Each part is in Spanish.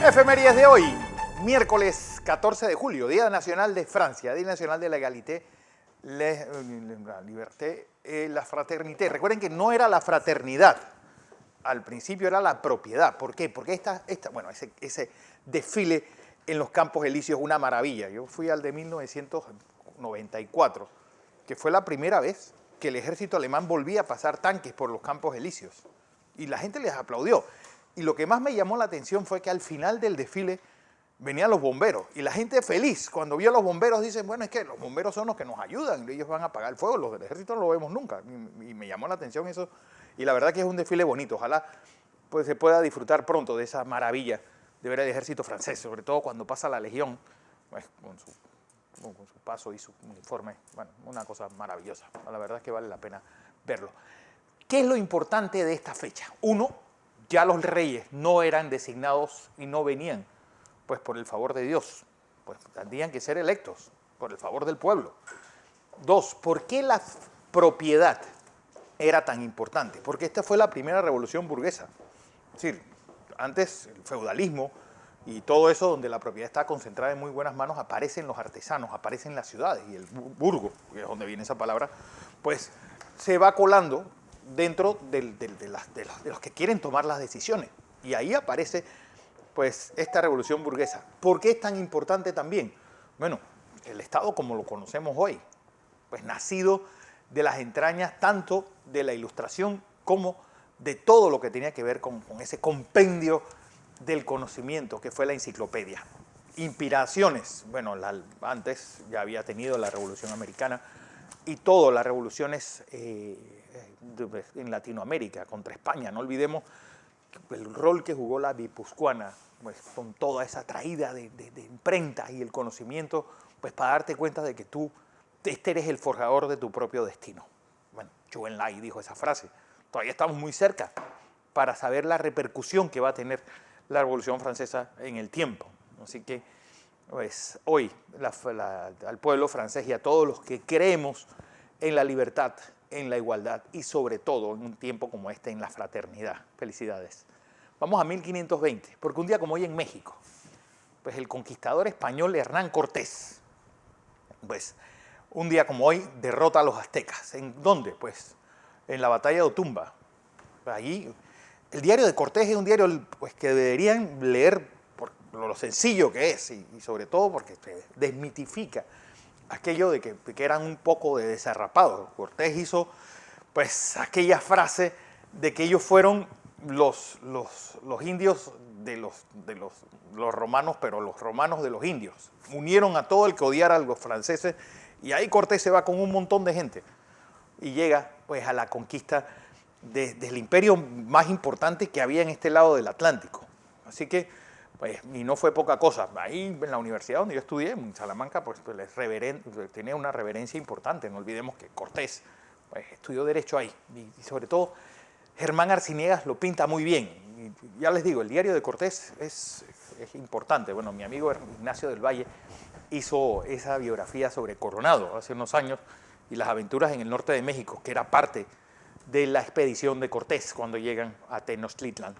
Efemérides de hoy, miércoles 14 de julio, Día Nacional de Francia, Día Nacional de la Égalité, la Liberté, la Fraternité. Recuerden que no era la fraternidad, al principio era la propiedad. ¿Por qué? Porque ese desfile en los Campos Elíseos es una maravilla. Yo fui al de 1994, que fue la primera vez que el ejército alemán volvía a pasar tanques por los Campos Elíseos. Y la gente les aplaudió. Y lo que más me llamó la atención fue que al final del desfile venían los bomberos. Y la gente feliz, cuando vio a los bomberos, dicen, bueno, es que los bomberos son los que nos ayudan, ellos van a apagar el fuego, los del ejército no lo vemos nunca. Y me llamó la atención eso. Y la verdad que es un desfile bonito. Ojalá pues, se pueda disfrutar pronto de esa maravilla de ver el ejército francés, sobre todo cuando pasa la Legión, pues, con su paso y su uniforme. Bueno, una cosa maravillosa. La verdad es que vale la pena verlo. ¿Qué es lo importante de esta fecha? Uno, ya los reyes no eran designados y no venían, pues por el favor de Dios, pues tendrían que ser electos por el favor del pueblo. Dos, ¿por qué la propiedad era tan importante? Porque esta fue la primera revolución burguesa. Es decir, antes el feudalismo y todo eso donde la propiedad está concentrada en muy buenas manos, aparecen los artesanos, aparecen las ciudades y el burgo, que es donde viene esa palabra, pues se va colando dentro de los que quieren tomar las decisiones. Y ahí aparece pues esta revolución burguesa. ¿Por qué es tan importante también? Bueno, el Estado como lo conocemos hoy, pues nacido de las entrañas tanto de la Ilustración como de todo lo que tenía que ver con ese compendio del conocimiento que fue la enciclopedia. Inspiraciones, bueno, antes ya había tenido la Revolución Americana y todas las revoluciones en Latinoamérica, contra España. No olvidemos el rol que jugó la guipuzcoana, pues, con toda esa traída de imprenta y el conocimiento, pues para darte cuenta de que tú eres el forjador de tu propio destino. Bueno, Zhou Enlai dijo esa frase. Todavía estamos muy cerca para saber la repercusión que va a tener la Revolución Francesa en el tiempo. Así que, pues, hoy al pueblo francés y a todos los que creemos en la libertad, en la igualdad y sobre todo en un tiempo como este en la fraternidad. Felicidades. Vamos a 1520, porque un día como hoy en México, pues el conquistador español Hernán Cortés, pues un día como hoy derrota a los aztecas. ¿En dónde? Pues en la batalla de Otumba. Allí, el diario de Cortés es un diario pues, que deberían leer por lo sencillo que es y sobre todo porque desmitifica aquello de que eran un poco de desarrapados. Cortés hizo pues aquella frase de que ellos fueron los indios de los romanos, pero los romanos de los indios. Unieron a todo el que odiara a los franceses y ahí Cortés se va con un montón de gente y llega pues a la conquista del imperio más importante que había en este lado del Atlántico. Así que pues, y no fue poca cosa. Ahí en la universidad donde yo estudié, en Salamanca, pues tenía una reverencia importante. No olvidemos que Cortés pues, estudió Derecho ahí. Y sobre todo, Germán Arciniegas lo pinta muy bien. Y ya les digo, el diario de Cortés es importante. Bueno, mi amigo Ignacio del Valle hizo esa biografía sobre Coronado hace unos años y las aventuras en el norte de México, que era parte de la expedición de Cortés cuando llegan a Tenochtitlan.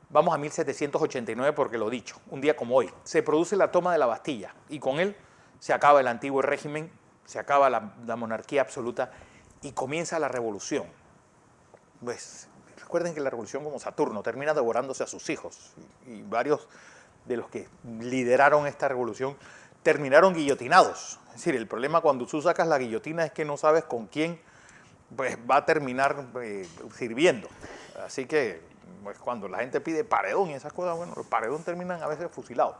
Vamos a 1789 porque lo dicho, un día como hoy, se produce la toma de la Bastilla y con él se acaba el antiguo régimen, se acaba la monarquía absoluta y comienza la revolución. Pues recuerden que la revolución como Saturno termina devorándose a sus hijos y varios de los que lideraron esta revolución terminaron guillotinados. Es decir, el problema cuando tú sacas la guillotina es que no sabes con quién pues, va a terminar sirviendo. Así que pues cuando la gente pide paredón y esas cosas, bueno, los paredón terminan a veces fusilados.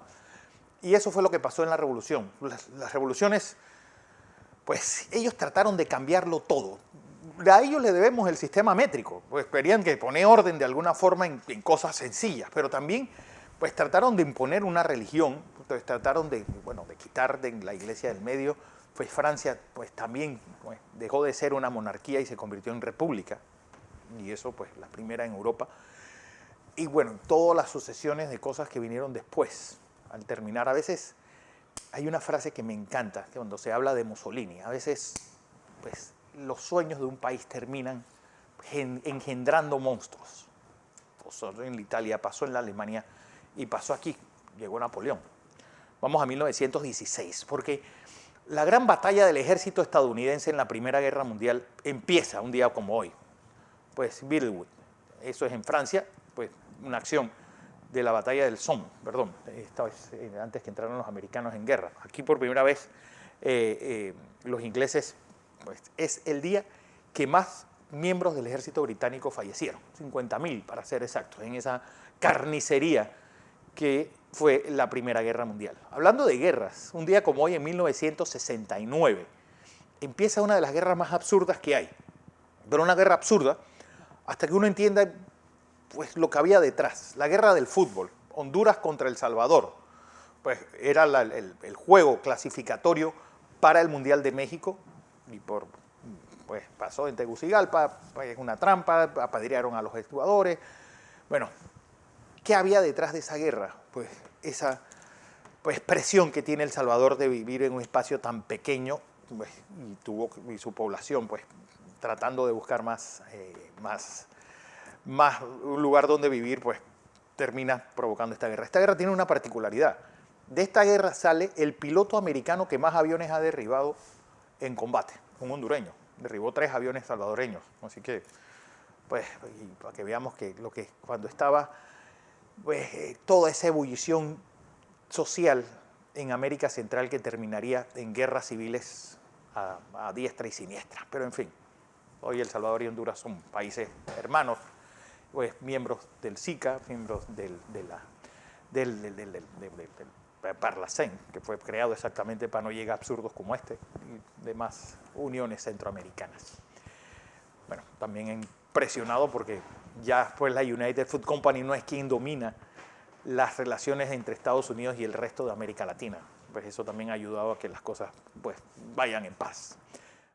Y eso fue lo que pasó en la revolución. Las revoluciones, pues ellos trataron de cambiarlo todo. A ellos le debemos el sistema métrico, pues querían que poner orden de alguna forma en cosas sencillas, pero también pues trataron de imponer una religión, pues, trataron de quitar de la iglesia del medio, pues Francia pues también pues, dejó de ser una monarquía y se convirtió en república, y eso pues la primera en Europa. Y bueno, todas las sucesiones de cosas que vinieron después, al terminar. A veces hay una frase que me encanta, que cuando se habla de Mussolini, a veces pues, los sueños de un país terminan engendrando monstruos. Pasó en Italia, pasó en la Alemania y pasó aquí. llegó Napoleón. Vamos a 1916, porque la gran batalla del ejército estadounidense en la Primera Guerra Mundial empieza un día como hoy. Pues Biddlewood, eso es en Francia, pues una acción de la batalla del Somme, perdón, esta vez antes que entraran los americanos en guerra. Aquí por primera vez los ingleses, pues es el día que más miembros del ejército británico fallecieron, 50.000 para ser exactos, en esa carnicería que fue la Primera Guerra Mundial. Hablando de guerras, un día como hoy, en 1969, empieza una de las guerras más absurdas que hay. Pero una guerra absurda hasta que uno entienda pues, lo que había detrás. La guerra del fútbol, Honduras contra El Salvador. Pues era el juego clasificatorio para el Mundial de México y pues pasó en Tegucigalpa, pues una trampa, apedrearon a los jugadores. Bueno, ¿qué había detrás de esa guerra? Pues esa presión que tiene El Salvador de vivir en un espacio tan pequeño pues, y su población pues tratando de buscar más un lugar donde vivir, pues termina provocando esta guerra. Esta guerra tiene una particularidad. De esta guerra sale el piloto americano que más aviones ha derribado en combate, un hondureño. Derribó 3 aviones salvadoreños. Así que, pues, para que veamos que cuando estaba pues, toda esa ebullición social en América Central que terminaría en guerras civiles a diestra y siniestra. Pero en fin, hoy El Salvador y Honduras son países hermanos, pues miembros del SICA, miembros del Parlacén, que fue creado exactamente para no llegar a absurdos como este y demás uniones centroamericanas. Bueno, también impresionado porque ya pues la United Fruit Company no es quien domina las relaciones entre Estados Unidos y el resto de América Latina. Pues eso también ha ayudado a que las cosas pues vayan en paz.